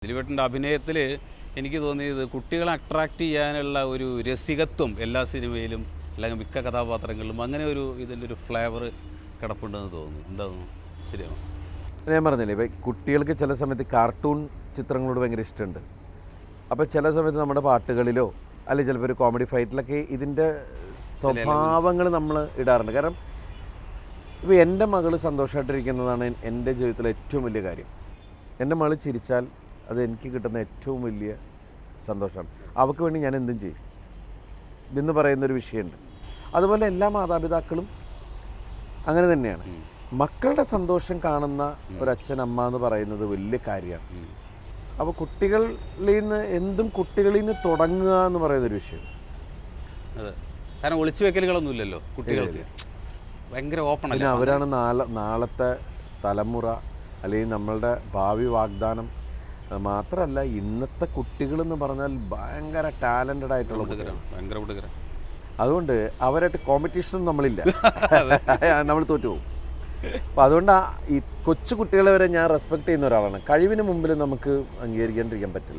ദിലീപേട്ടൻ്റെ അഭിനയത്തിൽ എനിക്ക് തോന്നിയത് കുട്ടികളെ അട്രാക്റ്റ് ചെയ്യാനുള്ള ഒരു രസികത്വം എല്ലാ സിനിമയിലും അല്ലെങ്കിൽ മിക്ക കഥാപാത്രങ്ങളിലും അങ്ങനെ ഒരു ഇതിൻ്റെ ഒരു ഫ്ലേവർ കിടപ്പുണ്ടെന്ന് തോന്നുന്നു. എന്താ തോന്നുന്നു? ശരിയാണോ? ഞാൻ പറഞ്ഞില്ലേ, ഇപ്പം കുട്ടികൾക്ക് ചില സമയത്ത് കാർട്ടൂൺ ചിത്രങ്ങളോട് ഭയങ്കര ഇഷ്ടമുണ്ട്. അപ്പോൾ ചില സമയത്ത് നമ്മുടെ പാട്ടുകളിലോ അല്ലെങ്കിൽ ചിലപ്പോൾ ഒരു കോമഡി ഫൈറ്റിലൊക്കെ ഇതിൻ്റെ സ്വഭാവങ്ങൾ നമ്മൾ ഇടാറുണ്ട്. കാരണം ഇപ്പോൾ എൻ്റെ മകൾ സന്തോഷമായിട്ടിരിക്കുന്നതാണ് എൻ്റെ ജീവിതത്തിലെ ഏറ്റവും വലിയ കാര്യം. എൻ്റെ മകൾ ചിരിച്ചാൽ അത് എനിക്ക് കിട്ടുന്ന ഏറ്റവും വലിയ സന്തോഷമാണ്. അവൾക്ക് വേണ്ടി ഞാൻ എന്തും ചെയ്യും എന്ന് പറയുന്നൊരു വിഷയമുണ്ട്. അതുപോലെ എല്ലാ മാതാപിതാക്കളും അങ്ങനെ തന്നെയാണ്. മക്കളുടെ സന്തോഷം കാണുന്ന ഒരച്ഛൻ അമ്മ എന്ന് പറയുന്നത് വലിയ കാര്യമാണ്. അപ്പോൾ കുട്ടികളിൽ നിന്ന് എന്തും കുട്ടികളിൽ നിന്ന് തുടങ്ങുക എന്ന് പറയുന്നൊരു വിഷയം. അതെ, കാരണം ഒളിച്ചു വെക്കലുകളൊന്നും ഇല്ലല്ലോ കുട്ടികൾക്ക്, ഭയങ്കര ഓപ്പൺ. പിന്നെ അവരാണ് നാളത്തെ തലമുറ, അല്ലെങ്കിൽ നമ്മളുടെ ഭാവി വാഗ്ദാനം. മാത്രമല്ല ഇന്നത്തെ കുട്ടികളെന്ന് പറഞ്ഞാൽ ഭയങ്കര ടാലൻറ്റഡ് ആയിട്ടുള്ള ഭയങ്കര. അതുകൊണ്ട് അവരായിട്ട് കോമ്പറ്റീഷനും നമ്മളില്ല, നമ്മൾ തോറ്റുപോകും. അപ്പോൾ അതുകൊണ്ട് ഈ കൊച്ചു കുട്ടികളെ വരെ ഞാൻ റെസ്പെക്ട് ചെയ്യുന്ന ഒരാളാണ്. കഴിവിന് മുമ്പിൽ നമുക്ക് അംഗീകരിക്കാണ്ടിരിക്കാൻ പറ്റില്ല.